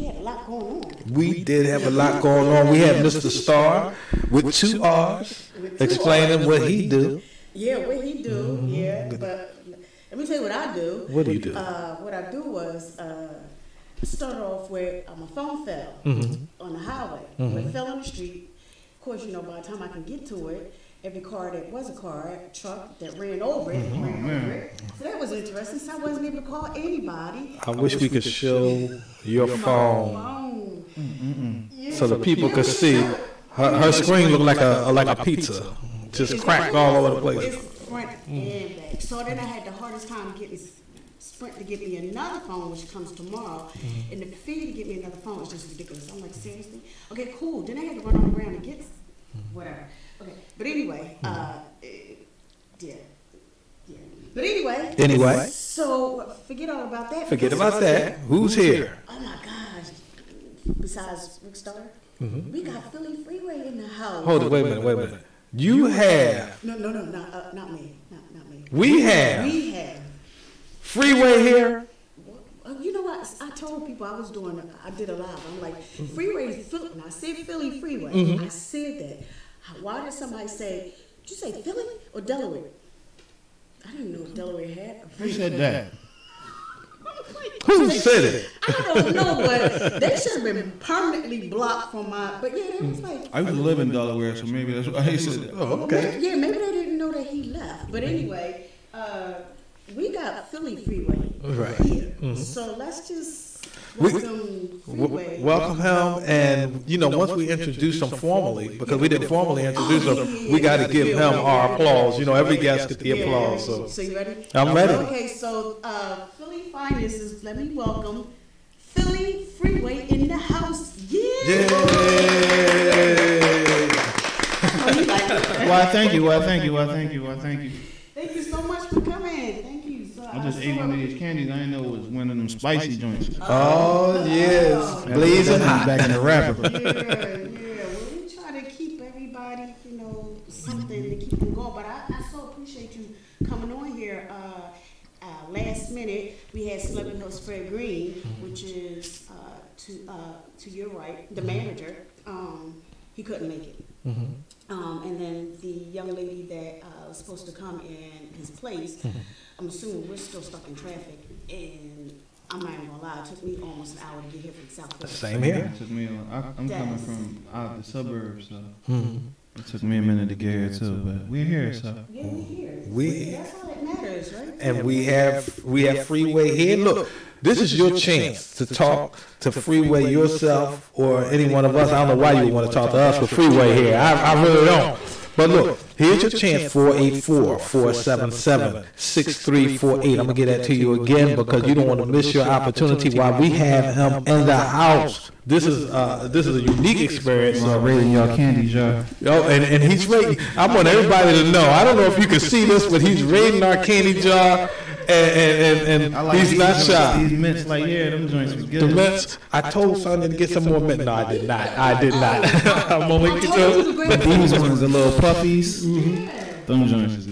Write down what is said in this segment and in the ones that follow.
we had a lot going on. We did have a lot going on. We had Mr. Star with 2 R's explaining what he do. Yeah, what he do. Yeah, but let me tell you what I do. What do you do? What I do was start off where my phone fell on the highway. It fell on the street. Of course, by the time I can get to it, every car that was a truck that ran over it, So that was interesting. So I wasn't able to call anybody. I wish we could show your phone so the people could see. Her screen looked like a pizza, just cracked all over the place. It's front and back. So then I had the hardest time getting Sprint to get me another phone, which comes tomorrow, and the fee to get me another phone is just ridiculous. I'm like, seriously? Okay, cool. Then I had to run on the ground and get whatever. Okay, but anyway, yeah. But anyway. So forget all about that. Forget about that. Who's here? Oh my gosh! Besides Rick Starr, we got Philly FreeWay in the house. Hold it. Wait a minute. You have. No, not me. Not me. We have FreeWay here. You know what? I told people I did a live. I'm like, FreeWay is Philly. And I said Philly FreeWay. I said that. Why did somebody say, did you say Philly or Delaware? I didn't know Delaware had a Who said that? Who said it? I don't know, but they should have been permanently blocked from my. But yeah, it was like. I used to live in Delaware, so maybe that's why he said that. Oh, okay. Yeah, maybe they didn't know that he left. But anyway, we got Philly FreeWay here. So let's just welcome him. And, once we introduce him formally, because we didn't formally introduce him, we got to give him our applause. Every guest gets the applause. So you ready? I'm ready. Okay, so Philly Finances, let me welcome Philly FreeWay in the house. Yeah! Why, thank you. Thank you so much for coming. Thank you. So I just ate one of these candies. I didn't know it was one of them spicy joints. Oh, yes. Blazing hot. Back in the wrapper. Yeah. Well, we try to keep everybody, something to keep them going. But I so appreciate you coming on here. Last minute, we had Celebrity host Fred Green, which is to your right, the manager. He couldn't make it. And then the young lady that was supposed to come in his place, I'm assuming we're still stuck in traffic, and I'm not even gonna lie, it took me almost an hour to get here from South Philly. Same here. It took me I'm coming from out the suburbs, so it took me a minute to get here too, but we're here, so. Yeah, we're here. That's all that matters, right? And we have FreeWay here. Look, this is your chance to talk to FreeWay yourself or any one of us. I don't know why you would want to talk to us with FreeWay here. I really don't. But look, here's your chance, 484-477-6348. I'm going to get that to you again because you don't want to miss your opportunity while we have him in the house. This is a unique experience. I'm rating y'all candy jar. And he's rating. I want everybody to know. I don't know if you can see this, but he's rating our candy jar. And like he's not shy. These mints, them joints was good. The mints, I told Sonya to get some more mint. No, I did not. I'm only but these ones, the little puffies. Them joints.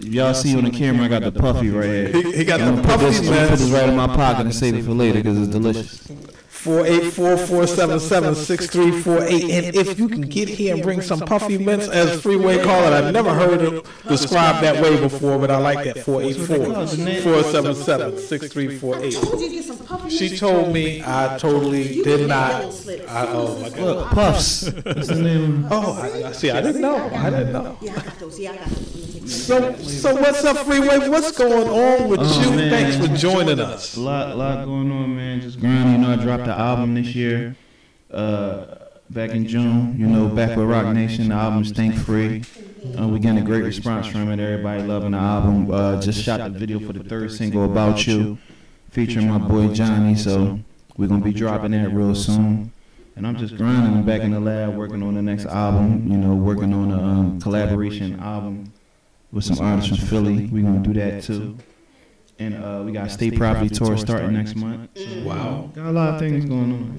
Y'all see on the camera, I got the puffy right here. He got the puffies, man. Put this right in my pocket and save it for later because it's delicious. 484-477-6348. And if you can get here and bring some puffy mints, as FreeWay call it, I've never heard it described that way before, but I like that. 484-477-6348. She told me I totally did not. Oh my God. Look, Puffs. What's the name? Oh, I see. I didn't know. Yeah, I got those. So what's up, FreeWay? What's going on with you? Man. Thanks for joining us. A lot going on, man. Just grinding. I dropped the album this year, back in June. Back with Rock Nation. The album Stink Free. We getting a great response from it. Everybody loving the album. Just shot the video for the third single, About You, featuring my boy Johnny. So we're gonna be dropping that real soon. And I'm just grinding. I'm back in the lab working on the next album. Working on a collaboration album with some artists from Philly. We're going to do that too. And we got a state property tour starting next month. So Wow. Got a lot of things going on.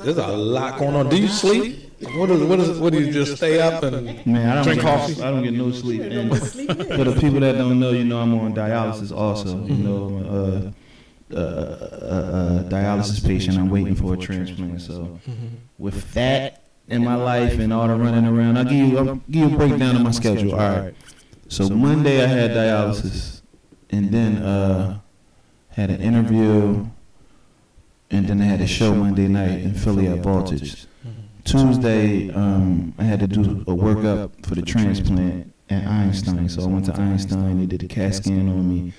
There's a lot going on. Do you sleep? What do you just stay up and drink coffee? I don't get no sleep. And for the people that don't know, I'm on dialysis also. a dialysis patient. I'm waiting for a transplant. So with that in my life and all the running around, I'll give you a breakdown of my schedule. All right. So Monday I had dialysis, and then had an interview, and then I had a show Monday night in Philly at Voltage. Tuesday, I had to do a workup for the transplant at Einstein. So I went to Einstein, they did a CAT scan on me.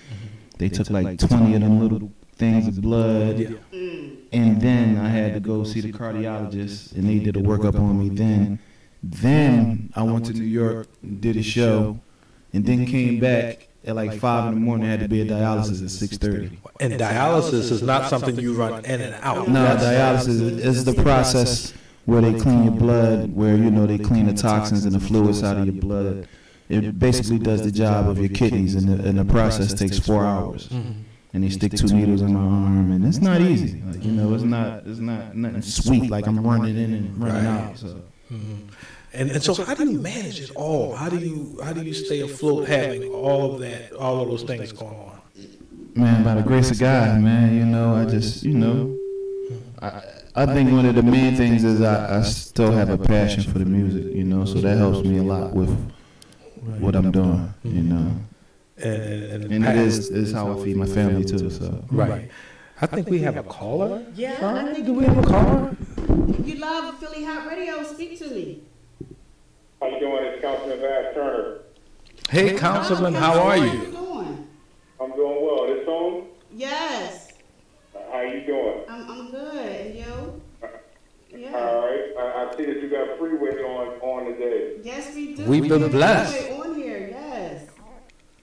They took like 20 of them little things of blood. And then I had to go see the cardiologist, and they did a workup on me. Then I went to New York, did a show, and then came back at like 5 in the morning. I had to be at dialysis at 6:30. And dialysis is not something you run in and out. No, dialysis is the process where they clean your blood, where, you know, they clean the toxins and the fluids out of your blood. It basically does the job of your kidneys, and the process takes 4 hours. And they stick 2 needles in my arm, and it's not easy. Like, you know, it's not nothing sweet like I'm running in and running out. So. And so how do you manage it all? How do you stay afloat having all of those things going on? Man, by the grace of God, man, you know, I just, you know, I think one of the main things is I still have a passion for the music, you know, so that helps me a lot with what I'm doing, you know. And it is how I feed my family too. So right. I think we have a caller. Yeah, Sorry, I think do we have a caller? you love Philly Hot Radio. Speak to me. How you doing? It's Councilman Bass Turner. Hey, Councilman, how are How you? you doing? I'm doing well. This on? Yes, How you doing? I'm good. And you? Yeah. All right. I see that you got FreeWay on today. Yes, we do. We've been have blessed. Freeway on here. Yes.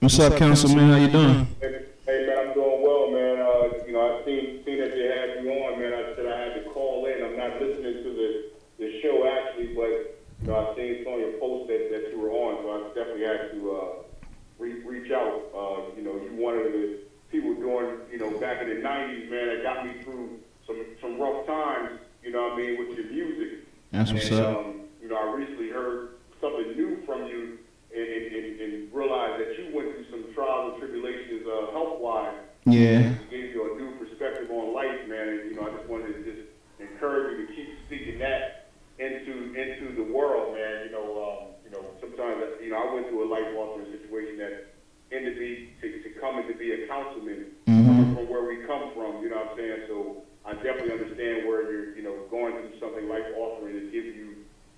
what's up, Councilman? How you doing? Hey man, I'm doing well, man. You know, I seen that they had you on, man. I said I had to call in. I'm not listening to the show actually, but you know, I seen some of your posts that you were on, so I definitely had to reach out. You know, you one of the people doing, you know, back in the '90s, man. That got me through some rough times. You know what I mean, with your music. That's what's up. You know, I recently heard something new from you and realized that you went through some trials and tribulations health-wise. Yeah. It gave you a new perspective on life, man. And, you know, I just wanted to just encourage you to keep speaking that into the world, man. You know, sometimes, you know, I went through a life-altering situation that ended to come into be a councilman coming from where we come from, you know what I'm saying? So I definitely understand where you're, you know, going through something life-altering to give you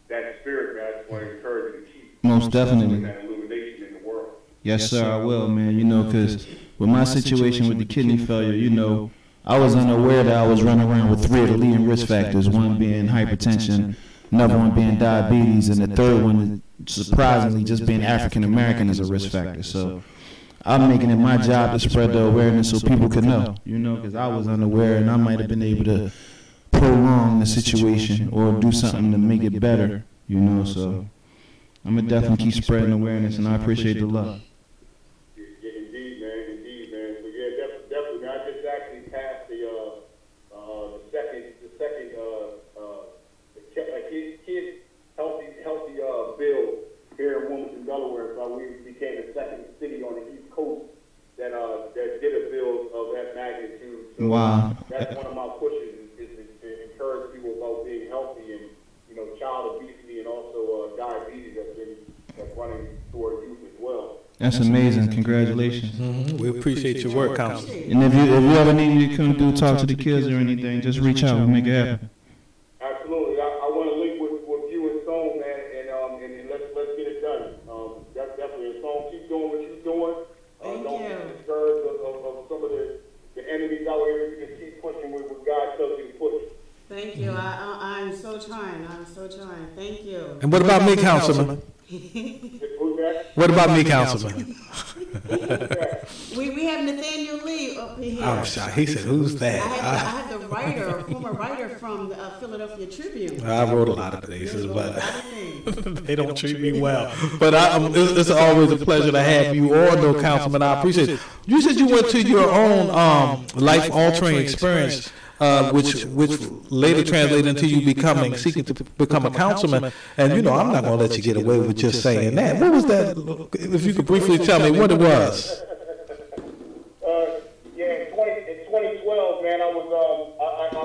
that spirit, man. I just want to encourage you to keep Most definitely. that illumination in the world. Yes, sir, I will, man. You know, because with my situation with the kidney failure, you know, I was unaware that I was running around with 3 of the leading risk factors, one being hypertension, another one being diabetes, and the third one, surprisingly, just being African American as a risk factor. So I'm making it my job to spread the awareness so people could know, you know, because I was unaware and I might have been able to prolong the situation or do something to make it better, you know. So I'm going to definitely keep spreading awareness, and I appreciate the love. Yeah, indeed, man. So yeah, definitely. Man, I just actually passed the kid healthy bill here in Wilmington, Delaware. So we became the second city on the East Coast that did a bill of that magnitude. So Wow. that's one of my pushes is to encourage people about being healthy and, you know, child obesity and also diabetes that's running toward youth as well. That's amazing. Congratulations. We appreciate your work, Councilman. And if you ever need me to come do talk to the kids or anything, just reach out. We'll make it happen. Absolutely. I want to link with you and Stone, man, and let's get it done. Definitely. And Stone, keep doing what you're doing. Don't get discouraged of some of the enemies out here. You can keep pushing with what God tells you to push. Thank you. I'm so trying. Thank you. And what about me, Councilman? Who's that? What about me, Councilman? We have Nathaniel Lee up here. I'm shy. He said, "Who's that?" I have the former writer from the Philadelphia Tribune. I wrote a lot of places, but they don't treat me well. But it's always a pleasure to have you on, though, Councilman. I appreciate it. You said you went to your own life-altering experience, which later translated into you seeking to become a councilman. And, you know, I'm not going to let you get away with just saying that. What was that? If you could briefly tell me what it was. Yeah, in 2012,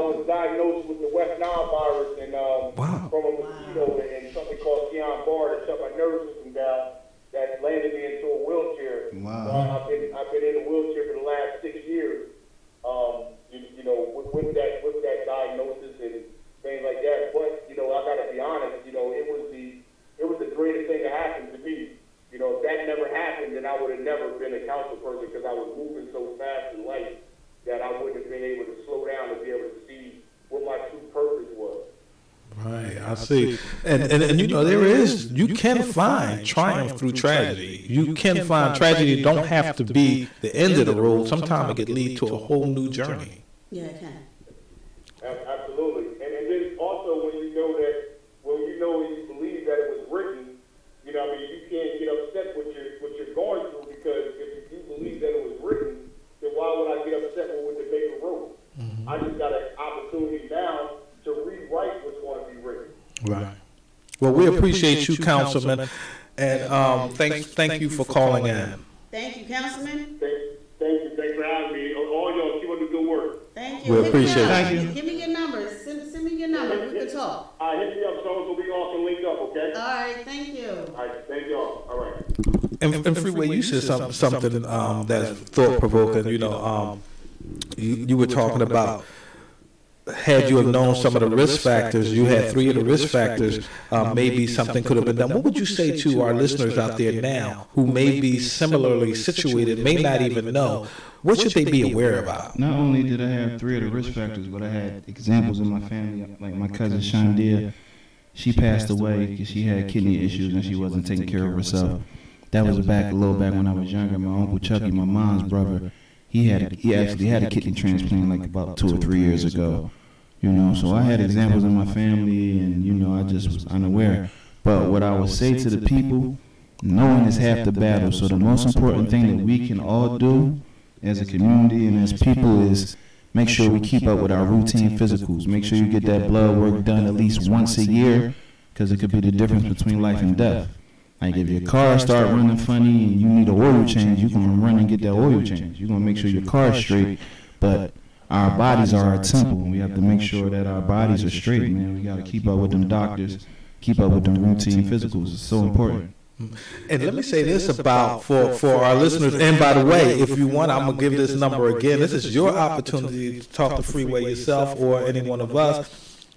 was diagnosed with the West Nile virus and Wow. from a mosquito and something called Guillain-Barré that shut my nervous system down. That landed me into a wheelchair. Wow. I've been in a wheelchair for the last 6 years. You know, with that diagnosis and things like that. But I gotta be honest. It was the greatest thing that happened to me. If that never happened, then I would have never been a council person because I was moving so fast in life that I wouldn't have been able to slow down to be able to see what my true purpose was. Right, I see. And you can find triumph through tragedy. You can find tragedy don't have to be the end of the road. Sometimes it could lead to a whole new journey. Yeah, it can. Absolutely. And then also when you know and you believe that it was written, you can't get upset with what you're going through because if you believe that it was written, then why would I get upset with what the maker wrote? I just got an opportunity now to rewrite what's going to be written. Right. Well, we appreciate you, Councilman, and thank you for calling in. Thank you, Councilman. Thanks for having me. All y'all keep up the good work. Thank you. We appreciate it. Thank you. Give me your number. Send me your number. We can talk. Hit me up so we all can link up, okay? All right. Thank you. All right, thank y'all. All right. And Freeway, you said something that's thought provoking. You were talking about, had you have known some of the risk factors, you had 3 of the risk factors, maybe something could have been done. What would you say to our listeners out there now who may be similarly situated, may not even know? What should they be aware about? Not only did I have 3 of the risk factors, but I had examples in my family, like my cousin Shondia. She passed away because she had kidney issues and she wasn't taking care of herself. That was a little back when I was younger. My uncle Chucky, my mom's brother, he actually had a kidney transplant like about 2 or 3 years ago. So I had examples in my family, and I just was unaware. But what I would say to the people, knowing is half the battle. So the most important thing that we can all do as a community and as people is make sure we keep up with our routine physicals. Make sure you get that blood work done at least once a year, because it could be the difference between life and death. Like if your car start running funny and you need an oil change, you're going to run and get that oil change. You're going to make sure your car's straight. But our bodies are our temple, and we have to make sure that our bodies are straight, man. We got to keep up with them doctors, keep up with them routine physicals. It's so important. And let me say this about for our listeners. And by the way, if you want, I'm gonna give this number again. This is your opportunity to talk to Freeway yourself or any one of us.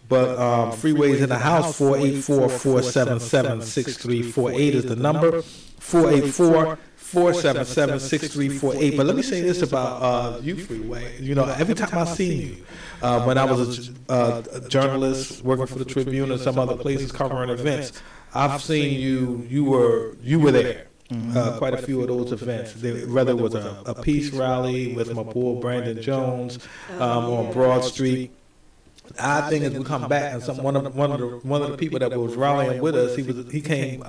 But Freeway's in the house. 484-477-6348 is the number. 484-477-6348. But let me say this about you, Freeway. Every time I see you, when I was a journalist working for the Tribune and some other places covering events, I've seen you. You were there. Quite a few of those events. Whether it was a peace rally with my boy Brandon Jones on Broad Street. The odd thing is we come back and one of the people that was rallying with us, he came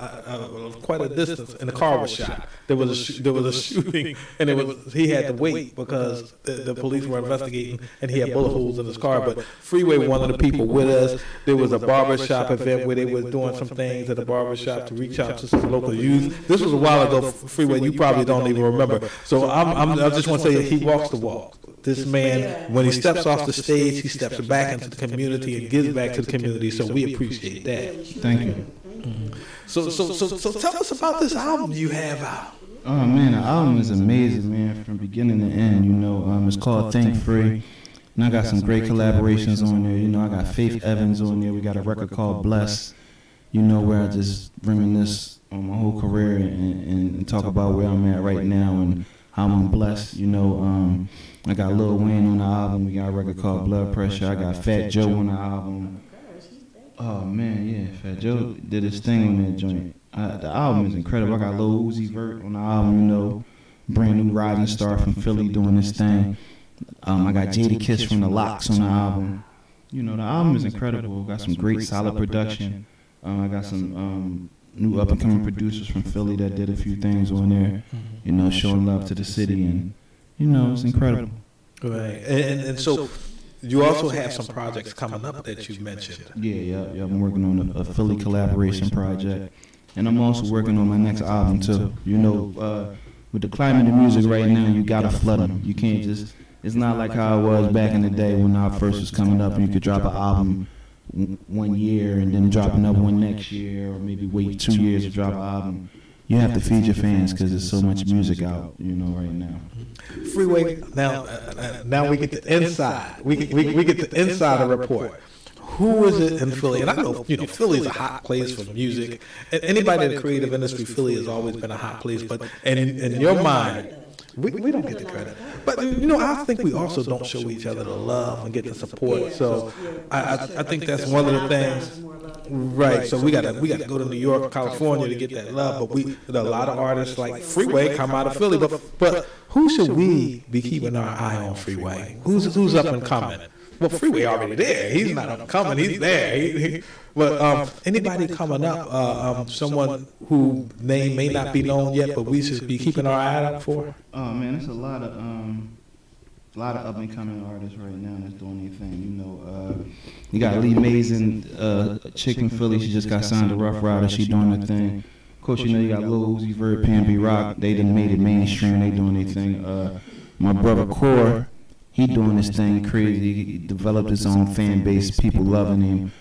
quite a distance and the car was shot. There was a shooting and he had to wait because the police were investigating and he had bullet holes in his car. But Freeway, one of the people with us, there was a barbershop event where they were doing some things at the barbershop to reach out to some local youth. This was a while ago. Freeway, you probably don't even remember. So I just want to say he walks the walk. This man, when he steps off the stage, he steps back into the community and gives back to the community. So we appreciate that. Thank you. Mm-hmm. So tell us about this album you have out. Oh man, the album is amazing, man, from beginning to end. It's called Think Free, and I got some great collaborations on there. I got Faith Evans on there. We got a record called Bless. Where I just reminisce on my whole career and talk about where I'm at right now and how I'm blessed. I got Lil Wayne on the album. We got a record called Blood Pressure. I got Fat Joe on the album. Oh man, yeah, Fat Joe did his thing on that joint. The album is incredible. I got Lil Uzi Vert on the album. Brand new rising star from Philly doing his thing. I got Jadakiss from the Locks on the album. The album is incredible. Got some great solid production. I got some new up and coming producers from Philly that did a few things on there. Showing love to the city and. It's incredible. Right. And so you also have some projects coming up that you mentioned. Yeah. I'm working on a Philly collaboration project. And I'm also working on my next album, too. With the climate of music right now, you got to flood them. You can't just It's not like how it was back in the day when I first was coming up and you could drop an album one year and then drop another one next year, or maybe wait 2 years to drop an album. You have to feed your fans because there's so much music out, right now. FreeWay. Now we get the inside. We get the insider report. Who is it in Philly? And I know, Philly's a hot place for music. And anybody in the creative industry, Philly has always been a hot place. But in your mind, we don't get the credit. But I think we also don't show each other the love and get the support. So I think that's one of the things. Right. So we gotta go to New York, California to get that love. But a lot of artists like FreeWay come out of Philly. But who should we be keeping our eye on, FreeWay? Who's up and coming? Well, FreeWay already there. He's not up and coming. He's there. But anybody coming up, someone who name may not be known yet, but we should be keeping our eye out for? Oh man, there's a lot of up and coming artists right now that's doing their thing. You got Lee Mason, chick from Philly. She just got signed to Rough Rider. She doing her thing. Of course, you got Lil Uzi Vert, P&B Rock. They done made it mainstream. They doing their thing. My brother Core, he doing this thing crazy. He developed his own fan base. People loving him.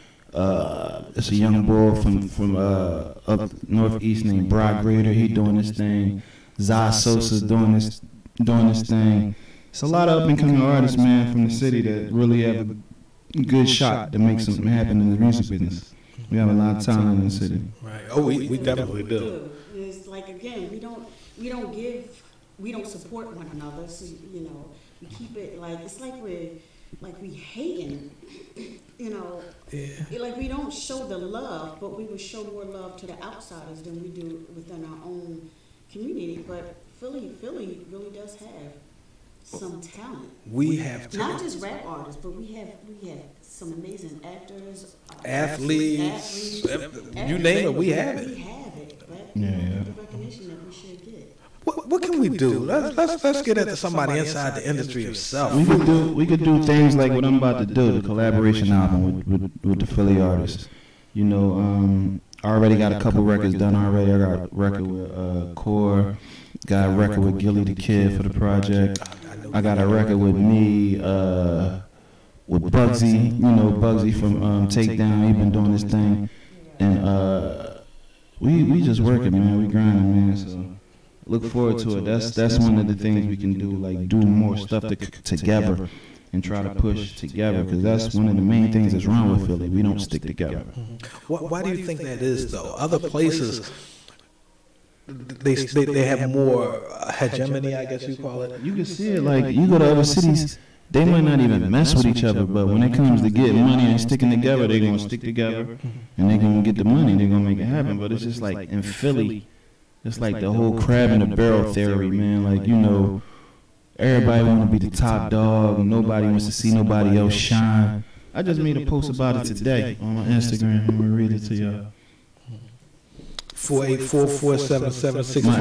It's a young boy from up northeast named Brock Grader. He doing this thing. Zai Sosa's doing this thing. It's a lot of up and coming artists, man, from the city that really have a good shot to make something happen in the music business. We have a lot of talent in the city. Right. Oh, we definitely do. It's like, again, we don't support one another. So, we keep it like, it's like we hating, Yeah. Like we don't show the love, but we would show more love to the outsiders than we do within our own community. But Philly really does have some talent. We have not just rap artists, but we have some amazing actors, athletes, you name it, we have it. We have it. Yeah. The recognition that we should get. What can we do? Let's get into somebody inside the industry itself. We could do things like what I'm about to do, the collaboration album with the Philly artists. I already got a couple records done already. I got a record with Core, got a record with Gilly the Kid for the project. I got a record with me, with Bugsy, Bugsy from Takedown. He been doing this thing, and we just working, man. We grinding, man. So look forward to it. That's one of the things we can do, like do more stuff together and try to push together, because that's one of the main things that's wrong with Philly. We don't stick together. Why do you think that is, though? Other places, they have more hegemony, I guess you call it. You can see it, like you go to other cities, they might not even mess with each other, but when it comes to getting money and sticking together, they're going to stick together and they're going to get the money, they're going to make it happen. But it's just like in Philly, it's like the whole crab in the barrel theory, man. Like, everybody want to be the top dog, and nobody wants to see nobody else shine. I just made a post about it today on my Instagram. I'm going to read it to y'all. 484-477-648. My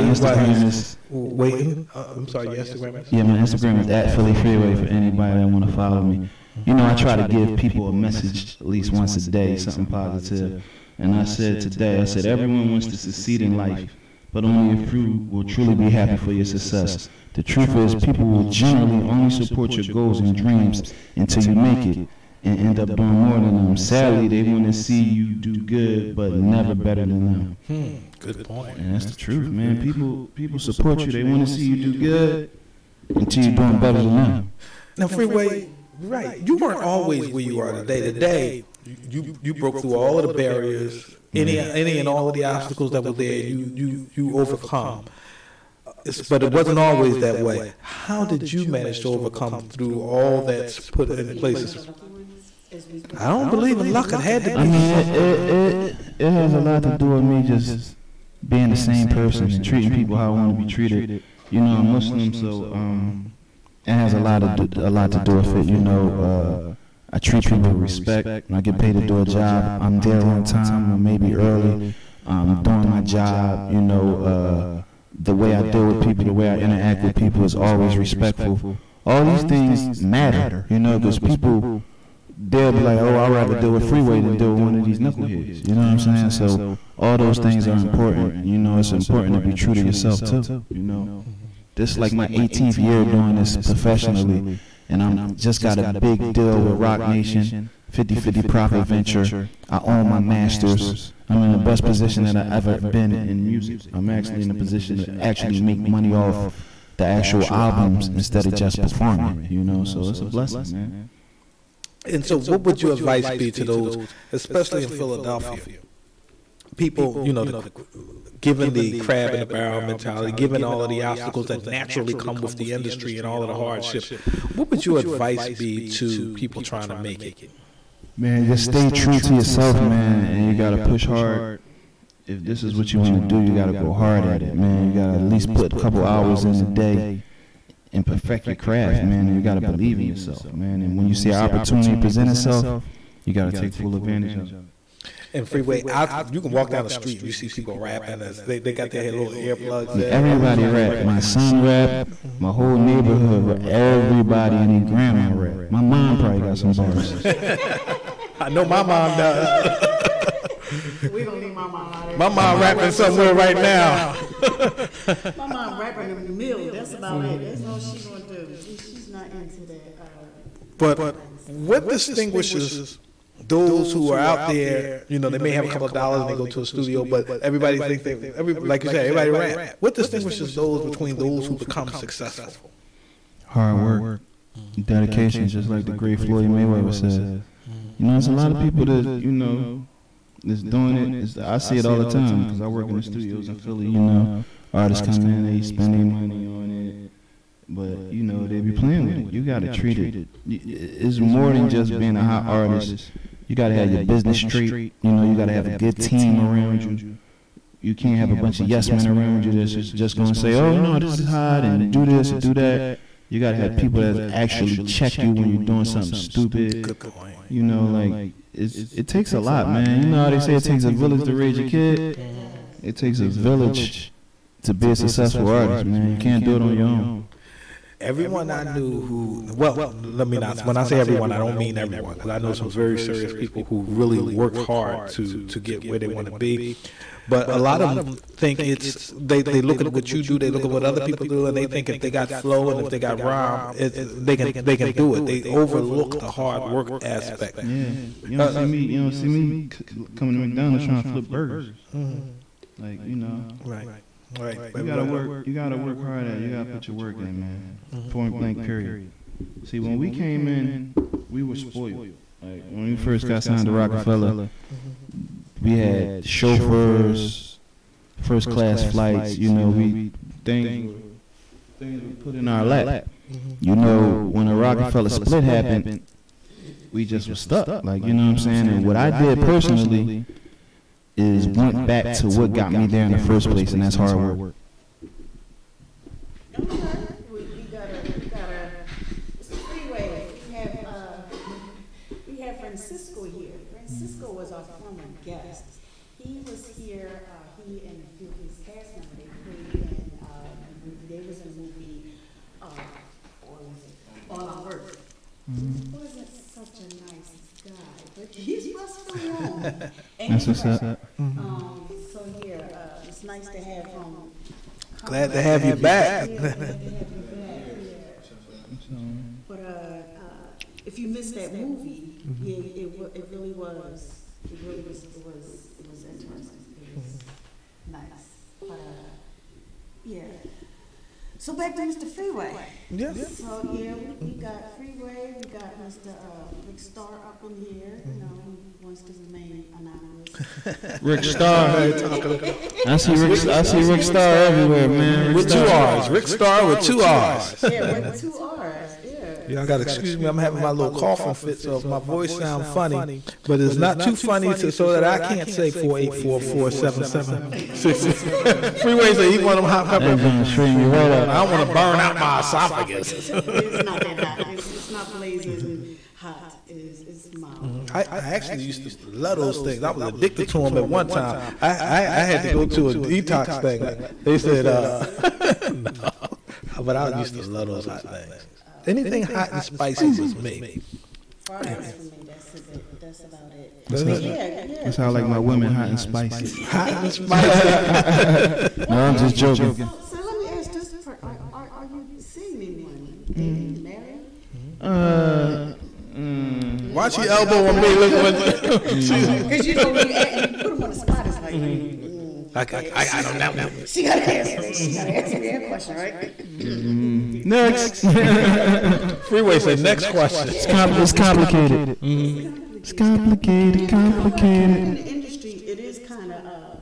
Instagram is waiting. I'm sorry, your Instagram is? Yeah, my Instagram is @PhillyFreeway for anybody that want to follow me. I try to give people a message at least once a day, something positive. And I said today, everyone wants to succeed in life, but only a few will truly be happy for your success. The truth is, people will generally only support your goals and dreams until you make it and end up doing more than them. Sadly, they want to see you do good, but never better than them. Good point. And that's the truth, man. People support you. They want to see you do good until you're doing better than them. Now, FreeWay, right, you weren't always where you are today. Today, you broke through all of the barriers, any and all of the obstacles that were there. You overcome. But it wasn't always that way. How did you manage to overcome through all that's put in places? I don't believe in luck. It had to be. I mean, it has a lot to do with me just being the same person and treating people how I want to be treated. I'm Muslim, so it has a lot to do with it. I treat people with respect. When I get paid to do a job, I'm there on time or maybe early. I'm doing my job. The way I deal with people, the way I interact with people is always respectful. All these things matter, because people, they'll be like, oh, I'd rather deal with FreeWay than deal with one of these knuckleheads. You know what I'm saying? So all those things are important. It's important to be true to yourself too. this is like my 18th year doing this professionally, and I'm just got a big deal with Rock Nation, 50/50 profit venture. I own my masters. I'm in the best position that I've ever been in music. I'm actually in a position to actually make money off the actual albums instead of just performing, you know, so it's a blessing, man. And so what would your advice be to those, especially in Philadelphia? People, you know, given the crab in the barrel mentality, given all of the obstacles that naturally come with the industry and all of the hardships, what would your advice be to people trying to make it? Man, just stay true to yourself, man, and you gotta push hard. If this is what you want to do, you gotta go hard at it, man. You gotta at least put a couple hours in the day and perfect your craft, man. And you gotta believe in yourself, man. And when you see an opportunity present itself, you gotta take full advantage of it. And FreeWay, you can walk down the street, you see people rapping. They got their little earplugs. Everybody rap. My son rap. My whole neighborhood rap. Everybody and their grandma rap. My mom probably got some bars. I know my mom does. We don't need my mom out there. My mom rapping somewhere right now. My mom rapping in the mill. That's about it. That's all she's gonna do. She's not into that. But what distinguishes those who are out there? You know, they may have a couple of dollars and they go to a studio, but everybody thinks like you said, everybody rap. What distinguishes those between those who become successful? Hard work, dedication, just like the great Floyd Mayweather says. You know, there's a lot of people that, you know, that's doing it. I see it all the time because I work in the studios in Philly. You know, artists come in, they spend their money on it, but you know they be playing with it. You gotta treat it. It's more than just being a hot artist. You gotta have your business straight. You know, you gotta have a good team around you. You can't have a bunch of yes men around you that's just gonna say, oh no, this is hot and do this and do that. You gotta have people that actually check you when you're doing something stupid. Good point. You know, like. It takes a lot, man. You know how they say it takes a village to raise a kid? It takes a village to be a successful artist, man. You can't do it on your own. Everyone I knew who, well, let me not, when I say everyone, I don't mean everyone, because I know some very serious people who really work hard to get where they want to be. But a lot of them think they look at what you do, they look at what other people do, and they think if they got flow and if they got rhyme, they can do it. They overlook the hard work aspect. Yeah, you don't see me coming to McDonald's trying to flip burgers. Like, you know, right. You gotta work hard at it. You gotta put your work in, man. Point blank, period. See, when we came in, we were spoiled. Like when we first got signed to Rockefeller. We had chauffeurs, first class flights, you know, things were put in our lap. You know, when the Rockefeller split happened, we just were stuck, like, you know what I'm saying? And what I did personally is went back to what got me there in the first place, and that's hard work. We gotta, it's a FreeWay. We have Francisco here. Francisco was our former guest. He was here, he and a few of his cast members, they played in a movie. They was in a movie, All Our Work. He wasn't such a nice guy, but he's from home. That's what's up. So here, it's nice to have him. Glad to have you back. But if you missed that movie, yeah, it really was. It was interesting. It was nice. But yeah. So back to Mr. FreeWay. Yeah. So yeah, we got FreeWay. We got Mr. Rick Starr up in here. You know, who wants to remain anonymous. Rick Starr. I see Rick Starr everywhere, man. With 2 R's. Rick Starr with 2 R's. Yeah, with 2 R's. Y'all gotta excuse me, I'm having my little coughing fit, so if my voice sounds funny, but it's not too funny so that I can't say 484-477. FreeWay say he want them hot pepper. I want to burn out my esophagus. It's not that hot. It's not blazing and hot. It's mild. I actually used to love those things. I was addicted to them at one time. I had to go to a detox thing. They said, no. But I used to love those hot things. Anything hot and spicy was me. That's about it. That's how I like my women, hot and spicy. Hot and spicy. No, I'm just joking. So let me ask this: are Dating, married? Watch your elbow on me. Look what. Because you know, when you put them on the spot, it's like, I don't know. she got to answer me. She got to answer me that question, right? Next. Freeway said next question. It's complicated. It's complicated. In the industry, it is kind of,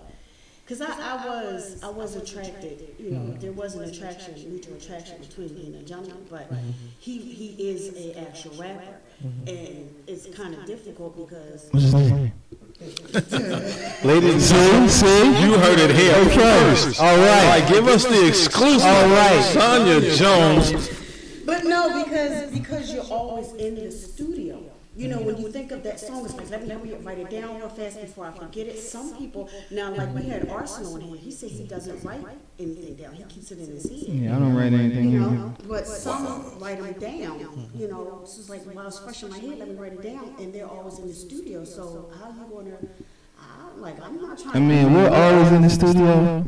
because I was attracted, you know, there was an attraction, mutual attraction between me and a gentleman, but he is an actual rapper, and it's kind of difficult because. What's his name? Ladies and gentlemen, you heard it here first. All right, give us the exclusive. All right, Sonya Jones. But no, because you're always in the studio. You know, when you think of that song, it's like, let me write it down real fast before I forget it. Some people, now, like we had Arsenal in here, he says he doesn't write anything down. He keeps it in his head. Yeah, I don't write anything You down. know, but some write them down. You know, it's just like, while it's fresh in my head, let me write it down. And they're always in the studio. So how you going to, I'm not trying I mean, we're always in the studio,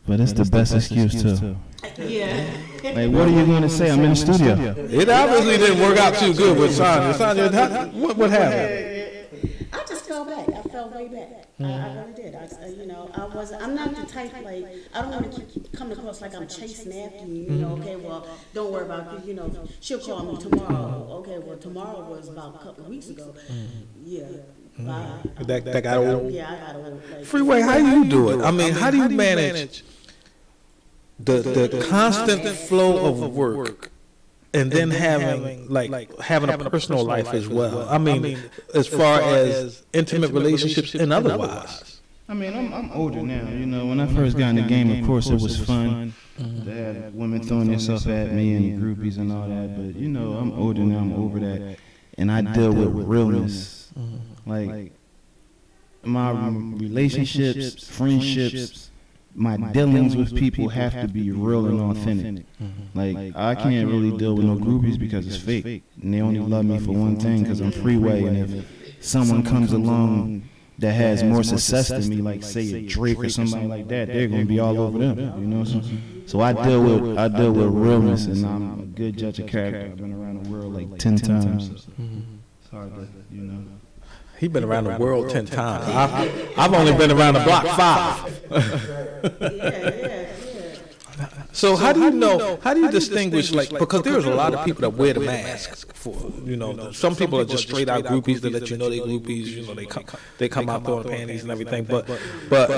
but it's the best excuse too. Yeah. Like, what are you going to say? I'm in the studio. It obviously didn't work out too good with Sonya. Sonya, what happened? I just fell back. I fell way back. I really did. I'm not the type, like, I don't want to keep coming across like I'm chasing after you, you know, okay, well, don't worry about it, you know, she'll call me tomorrow. Okay, well, tomorrow was about a couple of weeks ago. Yeah. That got old. Yeah, I got old. Like, Freeway, how do you do it? I mean, how do you manage the constant flow of work and then having a personal life as well? I mean, as far as intimate relationships and otherwise. I mean, I'm older now. You know, when I first got in the game, of course, it was fun to have women throwing themselves at me and groupies and all that. But, you know, I'm older now. I'm over that. And I deal with realness. Like, my relationships, friendships, my dealings with people have to be real and authentic. Like, I can't really deal with no groupies because it's fake. And they only love me for one thing, because I'm Freeway. And if someone comes along that has more success than me, like say a Drake or somebody like that, they're gonna be all over them. You know, so I deal with realness, and I'm a good judge of character. I've been around the world like 10 times. So it's hard to, you know. He's been around the world 10 times. I've only been around the block 5. So how do you know? How do you distinguish? Like, because there's a lot of people that wear the mask for, you know, some people are just straight out groupies that let you know they groupies. You know, they come out throwing panties and everything. But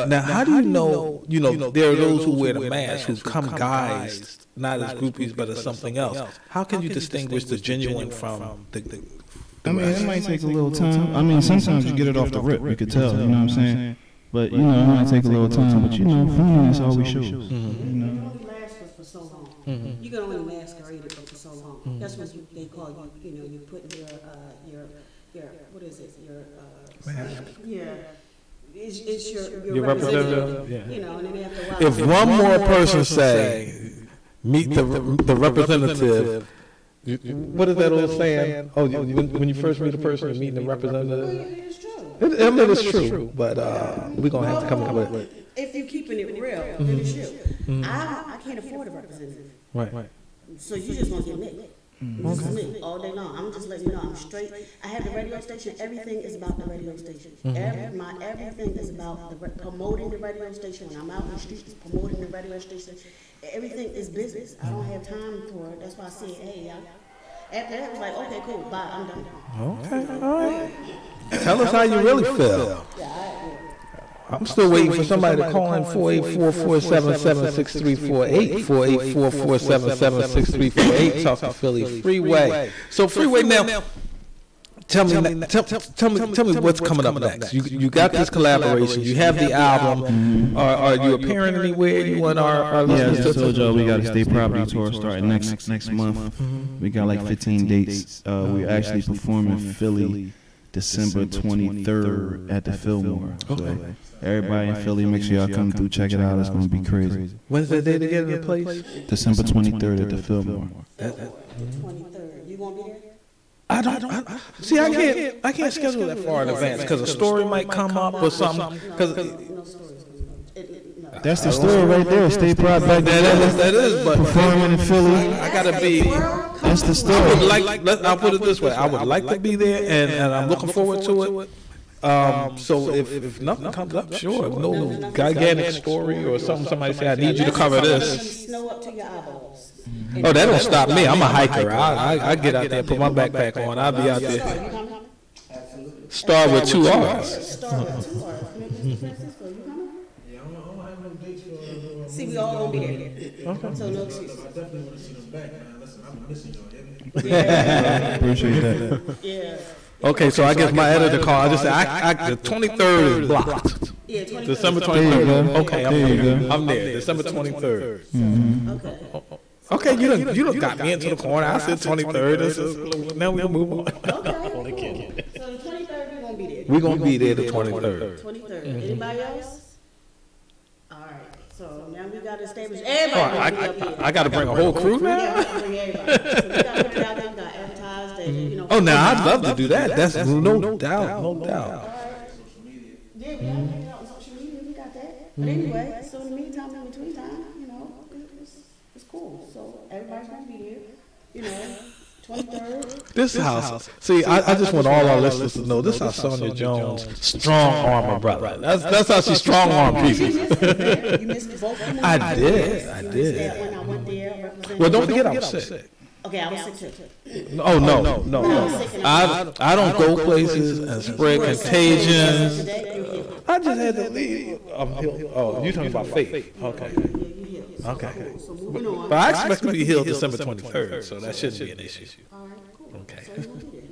now, how do you know? You know, there are those who wear the mask who come guised not as groupies but as something else. How can you distinguish the genuine from the I mean, it might take a little time. I mean, sometimes you get it off the rip. You could tell. You know what I'm saying? But, you know, it might take a little time. But, you know, friendliness always shows. You know? For so long. You can only masquerade it for so long. That's what they call you. You know, you put your what is it? It's your representative. Yeah. You know, and then after a while. If one more person say, meet the representative. What is that old saying? Oh, when you first meet a person, you're meeting the representative. It's true. I mean, it's true, but we're gonna have to come up with it. If you're keeping it real, then it's you. I can't afford a representative. Right. So you just gonna get me. This is me all day long. I'm just letting you know I'm straight. I have the radio station. Everything is about the radio station. Everything is about promoting the radio station. When I'm out in the streets, promoting the radio station. Everything is business. I don't have time for it. That's why I said, hey, after that, I was like, okay, cool, bye, I'm done. Okay, all right. Tell us how you really feel. I'm still waiting for somebody to call in 484-477-6348, 484-477-6348, talk to Philly Freeway. So Freeway, now, tell me what's coming up next. You got this collaboration, you have the album. Are you appearing anywhere? You want our listeners to? I told y'all we got a state property tour starting next month. We got like 15 dates. We're actually performing in Philly December 23rd at the Fillmore. So everybody in Philly, make sure y'all come through, check it out. It's gonna be crazy. When's the day to get in the place? December 23rd at the Fillmore. 23rd. You won't be there? I can't schedule that far in advance because a story might come up or something. That's the story right there. State Pride back there. That is. But performing in Philly. I gotta be. That's the story. I'll put it this way. I would like to be there, and I'm looking forward to it. So if nothing comes up, sure. If no gigantic story or something, somebody say, I need you to cover this. Snow up to your eyeballs. Oh, that don't stop me. I'm a hiker. I get out there, put my backpack on. I'll be out there. Star with 2 R's. Star with 2 R's. Mr. Francisco, you coming? Yeah, I don't have no dates for. See, we all gonna be there. Okay. So no excuse. I definitely want to see them back, man. Listen, I've been missing y'all. Appreciate that. Yeah. Okay, so I guess my editor call. I just say the 23rd is blocked. Yeah, 23rd. December There you 23rd. go. Okay, There you go. I'm there. December 23rd. Okay. Okay, you done got me into the corner. I said 23rd. Now we can move on. Okay, cool. So the 23rd, we're gonna be there. We're gonna be there the 23rd. 23rd. Anybody else? All right. So now we got to establish everybody. Gonna be up here. I got to bring a whole crew We now. got to bring everybody. So we got to put it out there. We got to advertise that, you know. Oh, now I'd love to do that. That's no doubt, no doubt. Yeah, we got to put it out on social media. We got that. But anyway, so in the meantime, in between time, you know, it's cool. So everybody's gonna be there. You know, 23rd. This house. See, I just want all our listeners to know this is how Sonia Jones strong arm her brother. That's how she strong arm people. You missed both of them. I did. You missed that when I went there representing. Well, don't forget I was sick. Okay, I was sick too. Oh no. I don't go places and spread contagions. I just had to leave. Oh, you talking about faith? Okay. Okay. So moving on. But I expect to be healed December 23rd, so that shouldn't be an issue. All right, cool. Okay. So you gonna be there.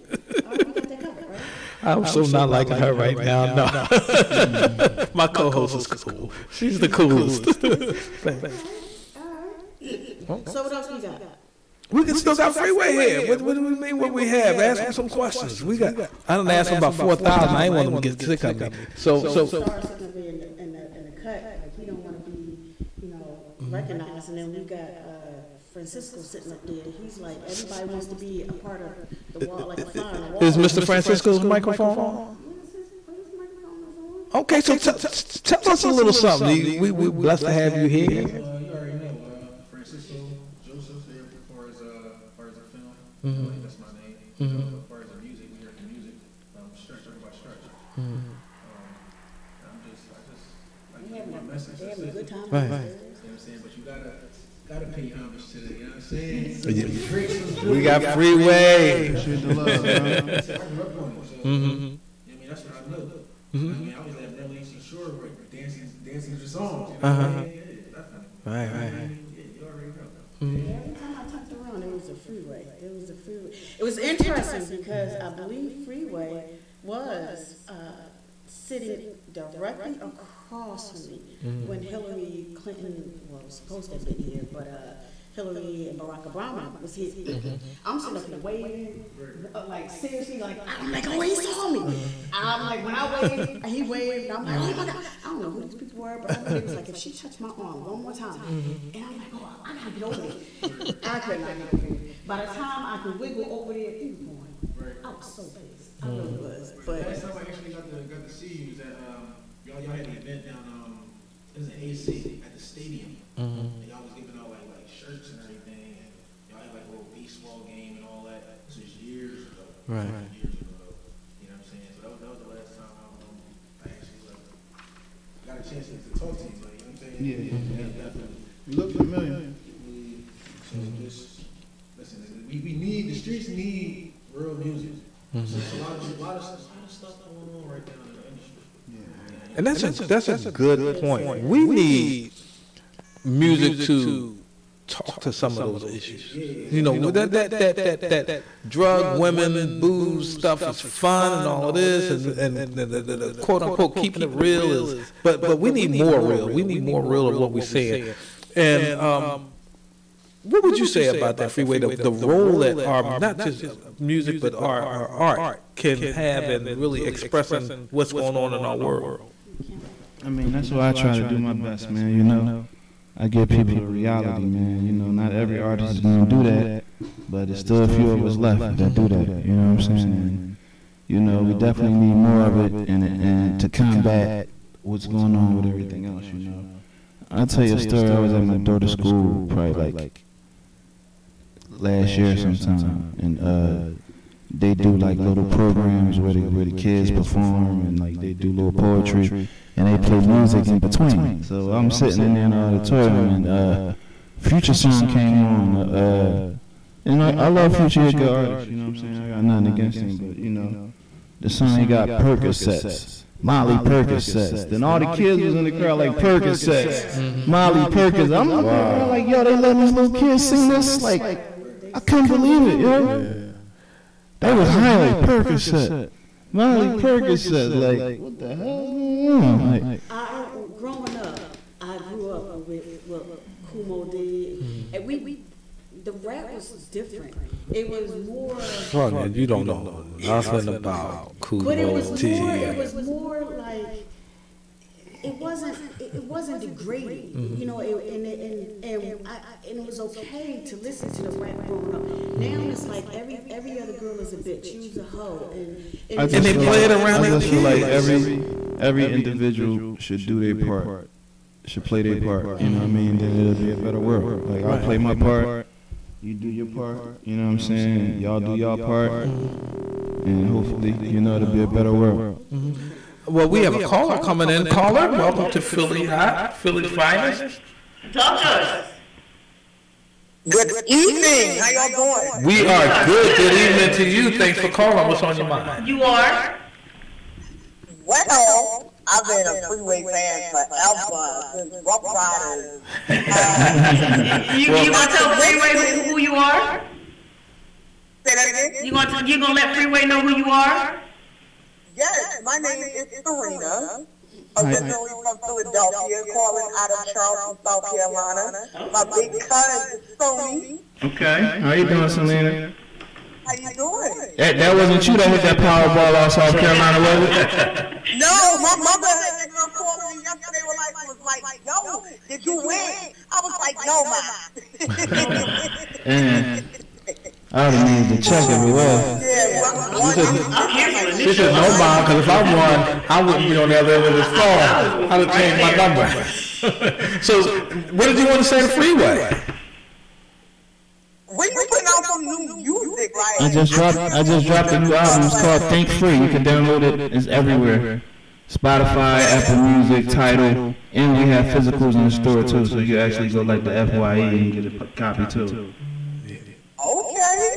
All right, we got that covered, right? I'm so not liking her right now. No. My co-host is cool. She's the coolest. All right. So what else we got? We can still got FreeWay here. What do we mean what we have? Ask him some questions. We got. I done asked him about 4,000. I ain't want him to get sick of me. So. Stars gonna be in the cut. Like he don't want to be, you know, recognized. And then we got Francisco sitting up there. He's like everybody wants to be a part of the wall, like a fly on the wall. Is Mr. Francisco's microphone on? Okay, so tell us a little something. We blessed to have you here. You already know, Francisco Joseph here for his the film. Like, that's my name. As far as the music, we hear the music. Stretch by stretch. I give my message. They having a good time. Right. You know what I'm saying? But you gotta pay homage to the, you know what I'm saying? We got FreeWay. Appreciate the love, bro. I grew up on it, so, I mean, that's what I know. I mean, I was at Revelation Shore dancing to the songs. You know what I mean? Yeah, definitely. Right. Yeah, you already know. Every time I turned around, there was a freeway. It was interesting because I believe FreeWay was sitting directly across from me when Hillary Clinton was supposed to have been here, but Hillary and Barack Obama was here. I'm sitting up there waving, like seriously, like I'm like, oh, he saw me. I'm like, when I waved, he waved. I'm like, oh my God, I don't know who these people were, but it was like, if she touched my arm one more time, and I'm like, oh, I gotta get over there. I could not get over there. By the time I could wiggle over there, he was going. I was so pissed. I really was. But Last time I actually got to see you was at y'all had an event down it was an AC at the stadium. And y'all was giving out like shirts and everything, and y'all had like a little baseball game and all that. This was years ago. Right. Years ago. You know what I'm saying? So that was the last time I actually got a chance to talk to you. Like, you know what I'm saying? Yeah. Definitely. You look familiar. So just listen. We need, the streets need real music. So there's a lot of stuff going on right now in the industry. And that's a good point. We need music to talk to some of those issues. You know, that drug, women, booze stuff is fun and all of this, and the quote unquote keeping it real is. But we need more real. We need more real of what we're saying. And what would you say about that, FreeWay? The role that our not just music but our art can have in really expressing what's going on in our world. I mean, that's why I try to do my best, man. You know, I give people the reality, man. You know, not every artist is gonna do that, but there's still a few of us left that do that. You know what I'm saying? And, you know, we definitely need more of it, and to combat what's going on with everything else. You know, I'll tell you a story. I was at my daughter's school, probably like last year sometime, and they do like little programs where the kids perform, and like they do little poetry, and they play music in between. So I'm sitting in there in the auditorium, and Future song came on, and I love Future, he a good artist, you know what I'm saying? I got nothing against him, but you know, the song he got Percocets. Molly Percocets. Then all the kids was in the crowd like Percocets. Molly Percocets. I'm looking around like, yo, they letting these little kids sing this? Like, I couldn't believe it, yo. They was high like Percocet. Molly Percocets. Like, what the hell is going on? Like, growing up, I grew up with what Kumo did. And the rap was different. It was more. Son, you don't know nothing about Kumo. But it was more like it wasn't degrading, you know. And it was okay to listen to the rap growing up. Now it's like every other girl is a bitch. She was a hoe, and they play it around. I just feel like every individual should do their part. Should play their part. You know what I mean? Then it'll be a better world. Like I'll play my part. You do your part, you know what I'm saying? Y'all do y'all part, and hopefully, you know, it'll be a better world. Well, we have a caller coming in. Caller, welcome to Philly Hot, Philly Finest. Talk to us. Good evening. How y'all doing? We are good. Good evening to you. Thanks for calling. What's on your mind? You are? Well, I've been a Freeway fan forever, since Rough Riders. You gonna tell Freeway who you are? Say that again? You gonna let Freeway know who you are? Yes, my name is Serena. Originally from Philadelphia, calling out of Charleston, South Carolina. My big cousin is Sony. Okay, how you doing, Selena? How you doing? That wasn't you that hit that Powerball out South Carolina, was it? No, my mother had called me yesterday. Was like, yo, did you win? I was like, no, ma. And I would have needed to check if it was. Yeah, She said no, Mom, because if I won, I wouldn't be on the other end of the phone. I'd have changed my number. So, what did you want to say to Freeway? When you putting out some new music, right? I just dropped a new album. It's called Think Free. You can download it. It's everywhere. Spotify, Apple Music, Tidal, and we have physicals in the store too. So you actually go like the FYE and get a copy too. Okay.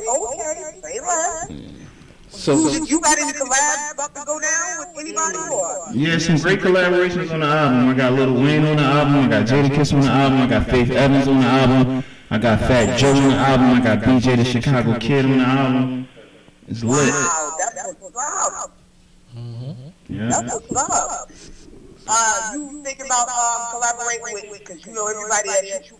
Say less. So you got any collabs about to go down with anybody or? Yeah, some great collaborations on the album. I got Lil Wayne on the album. I got Jadakiss on the album. I got Faith Evans on the album. I got Fat Joe on the album. I got BJ the Chicago Kid on the album. It's lit. Wow, that's what's up. Yeah. That's what's up. You think about collaborating with, because you know everybody that you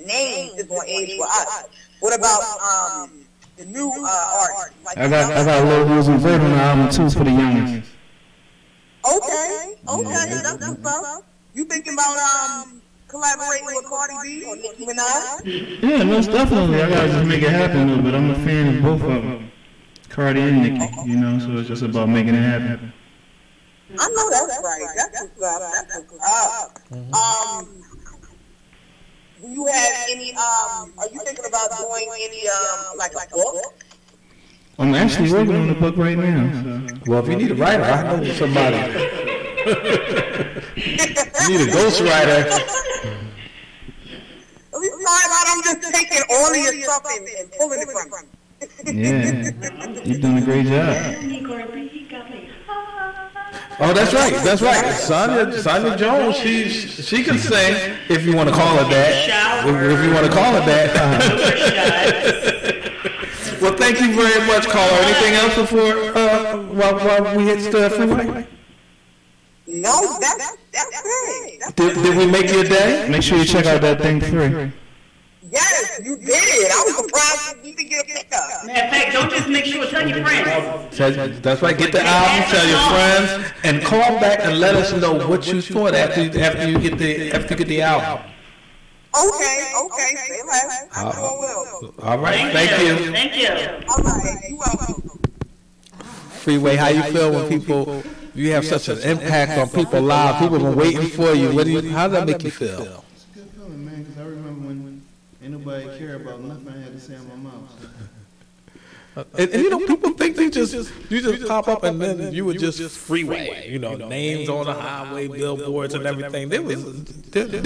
name is on age with us. What about the new artists? Like I got Lil Uzi Vert on the album too for the youngins. Okay, that's what's up. You thinking about collaborating with Cardi B or Nicki Minaj? Yeah, most definitely. I gotta just make it happen though, but I'm a fan of both of them. Cardi and Nicki, you know, so it's just about making it happen. I know that's right. That's what's up. Do you have any, are you thinking about doing any, like a book? I'm actually working on the book right now. So. well, if you need a writer, I know somebody. You need a ghostwriter. I'm just taking all of your stuff and pulling it from you. Yeah, you're doing a great job. Oh, that's right. Sonia Jones, she can sing if you want to call it that. If you want to call it that. Well, thank you very much, caller. Anything else before while we hit the Freeway? No, that's it. Did we make your day? Make sure you check out that Think Free. Yes, you did. I was surprised you didn't get a pickup. Matter of fact, don't just make sure, tell your friends. That's right. Get the album, tell your friends, and call back and let us know what you thought after you get the album. Okay. Say less. I sure will. All right. Thank you. Thank you. All right. You welcome. Freeway, how you feel when people? You have such an impact on people's lives. People have been waiting for you. How does that make you feel? It's a good feeling, man, because I remember when ain't nobody care about nothing I had to say on my mouth. And you know, people think you just pop up and then you were just Freeway. You know, names on the highway, billboards, and everything. There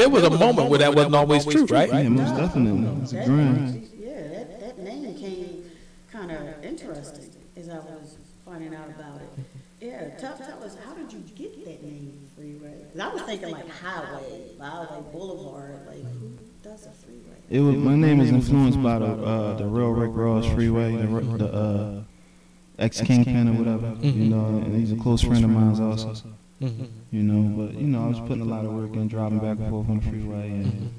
was a moment where that wasn't always true, right? Yeah, most definitely. It's a grind. Yeah, that name came kind of interesting as I was finding out about it. Yeah, tell us, how did you get that name, Freeway? 'Cause I was thinking like highway, boulevard, like who does a freeway? My name is influenced by the real Rick Ross Freeway, the ex-Kingpin or whatever, you know, and he's a close friend of mine also, you know, but, you know, I was putting a lot of work in, driving back and forth on the freeway, and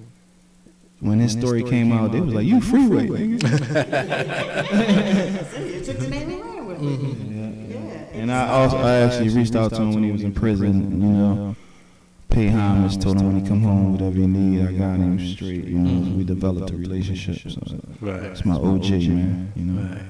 when his story came out, they was like, you Freeway, nigga. You took the name around with me. Yeah. And I actually reached out to him when he was in prison, you know, pay homage, told him when he come home, whatever he need, I got him straight, you know, we developed a relationship, so it's my OG, man, you know. Right.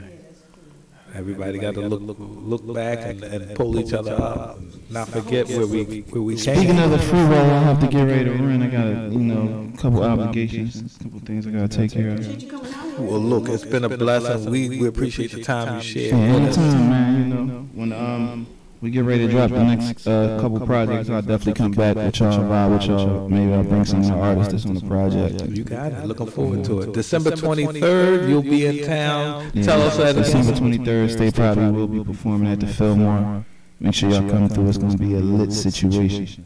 Everybody got to look back and pull each other up, and not forget where we came. Speaking of the freeway, I have to get ready to run. I got a couple obligations, a couple things I got to take care of. Well, look, it's been a blessing. We appreciate the time you shared. Yeah, anytime, man. You know, when we get ready to drop the next couple projects, I'll definitely come back with y'all, vibe with y'all. Maybe I'll bring some more artists that's on the project. You got it. Looking forward to it. December 23rd, you'll be in town. Yeah, Tell us that. December 23rd, State Probably will be performing at the Fillmore. Make sure y'all come through. It's going to be a lit situation.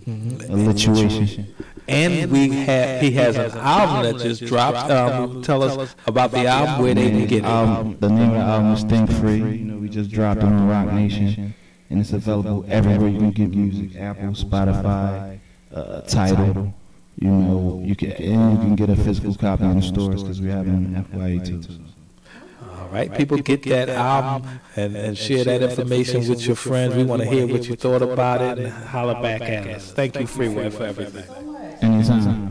A lituation. And he has an album that just dropped. Tell us about the album, where they can get it. The name of the album is Think Free. You know, we just dropped it on Rock Nation. And it's available everywhere you can get music: Apple, Spotify, Tidal. You know, you can get a physical copy in the stores because we have it in FYE too. All right, people, get that album and share that information with your friends. We want to hear what you thought about it and holler back at us. Thank you, Freeway, for everything. Anytime.